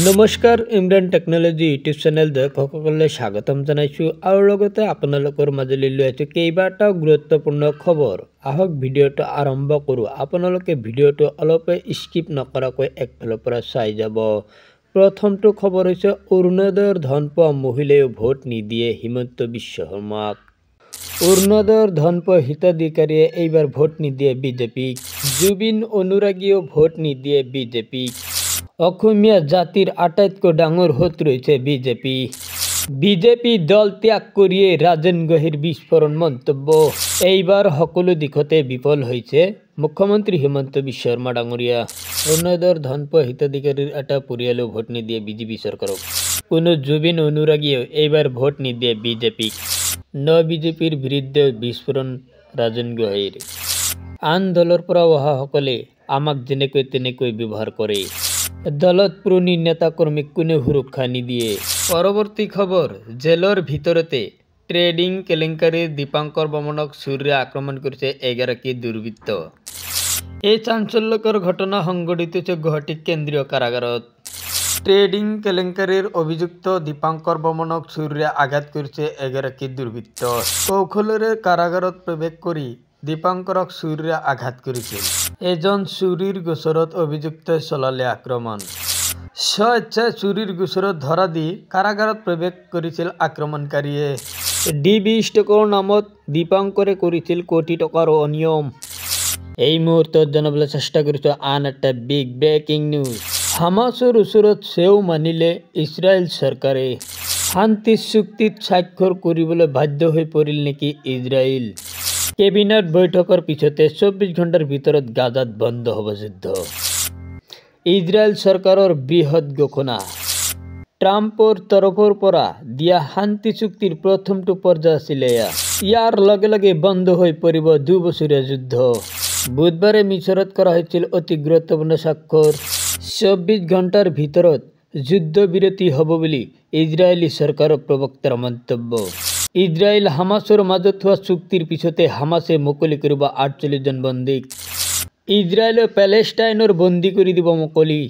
নমস্কাৰ Imran technology YouTube channel দৰ্শকসকললৈ স্বাগতম জনাইছোঁ আৰু লগতে আপোনালোকৰ মাজলৈ লৈ আহিছোঁ কেইবাটাও গুৰুত্বপূৰ্ণ খবৰ। আহক ভিডিঅ'টো আৰম্ভ কৰোঁ। আপোনালোকে ভিডিঅ'টো অলপ স্কিপ নকৰাকৈ একফালৰ পৰা চাই যাব। প্ৰথমটো খবৰ হৈছে অৰুণোদয়ৰ ধন পোৱা মহিলায়ো ভোট নিদিয়ে হিমন্ত বিশ্ব শৰ্মাক। অৰুণোদয়ৰ ধন পোৱা হিতাধিকাৰীয়ে এইবাৰ ভোট নিদিয়ে বিজেপিক। জুবিন অনুৰাগীয়েও ভোট নিদিয়ে বিজেপিক। অসমীয়া জাতিৰ আটাইতকৈ ডাঙৰ শত্ৰু হৈছে বিজেপি দল ত্যাগ কৰিয়ে ৰাজেন গোহাঁইৰ বিস্ফোৰণ মন্তব্য। এইবাৰ সকলো দিশতে বিফল হৈছে মুখ্যমন্ত্ৰী হিমন্ত বিশ্ব শৰ্মা ডাঙৰীয়া। অৰুণোদয়ৰ ধন পোৱা হিতাধিকাৰীৰ এটা পৰিয়ালেও ভোট নিদিয়ে বিজেপি চৰকাৰক। কোনো জুবিন অনুৰাগীয়েও এইবাৰ ভোট নিদিয়ে বিজেপিক। বিজেপিৰ বিৰুদ্ধে বিস্ফোৰণ ৰাজেন গোহাঁইৰ। আন দলৰ পৰা অহাসকলে আমাক যেনেকৈ তেনেকৈ ব্যৱহাৰ কৰে। দলত পুৰণি নেতা কৰ্মীক কোনেও সুৰক্ষা নিদিয়ে। পৰৱৰ্তী খবৰ, জেলৰ ভিতৰতে ট্ৰেডিং কেলেংকাৰীৰ দীপাংকৰ বৰ্মনক চুৰিৰে আক্ৰমণ কৰিছে এগৰাকী দুৰ্বৃত্ত। এই চাঞ্চল্যকৰ ঘটনা সংঘটিত হৈছে গুৱাহাটী কেন্দ্ৰীয় কাৰাগাৰত। ট্ৰেডিং কেলেংকাৰীৰ অভিযুক্ত দীপাংকৰ বৰ্মনক চুৰিৰে আঘাত কৰিছে এগৰাকী দুৰ্বৃত্ত। কৌশলেৰে কাৰাগাৰত প্ৰৱেশ কৰি দীপাংকৰক চুৰিৰে আঘাত কৰিছিল। এজন চুৰিৰ গোচৰত অভিযুক্তই চলালে আক্ৰমণ। স্বেচ্ছাই চুৰিৰ গোচৰত ধৰা দি কাৰাগাৰত প্ৰৱেশ কৰিছিল আক্ৰমণকাৰীয়ে। ডিবি ষ্টকৰ নামত দীপাংকৰে কৰিছিল কোটি টকাৰ অনিয়ম। এই মুহূৰ্তত জনাবলৈ চেষ্টা কৰিছোঁ আন এটা বিগ ব্ৰেকিং নিউজ। হামাছৰ ওচৰত সেও মানিলে ইজৰাইল চৰকাৰে। শান্তি চুক্তিত স্বাক্ষৰ কৰিবলৈ বাধ্য হৈ পৰিল নেকি ইজৰাইল? কেবিনেট বৈঠকৰ পিছতে 24 ঘণ্টাৰ ভিতৰত গাজাত বন্ধ হ'ব যুদ্ধ। ইজৰাইল চৰকাৰৰ বৃহৎ ঘোষণা। ট্ৰাম্পৰ তৰফৰ পৰা দিয়া শান্তি চুক্তিৰ প্ৰথমটো পৰ্যায় আছিল এয়া। ইয়াৰ লগে লগে বন্ধ হৈ পৰিব 2 বছৰীয়া যুদ্ধ। বুধবাৰে মিছৰত কৰা হৈছিল অতি গুৰুত্বপূৰ্ণ স্বাক্ষৰ। 24 ঘণ্টাৰ ভিতৰত যুদ্ধবিৰতি হ'ব বুলি ইজৰাইলী চৰকাৰৰ প্ৰবক্তাৰ মন্তব্য। ইজৰাইল হামাছৰ মাজত হোৱা চুক্তিৰ পিছতে হামাছে মুকলি কৰিব 48 জন বন্দীক। ইজৰাইলে পেলেষ্টাইনৰ বন্দী কৰি দিব মুকলি।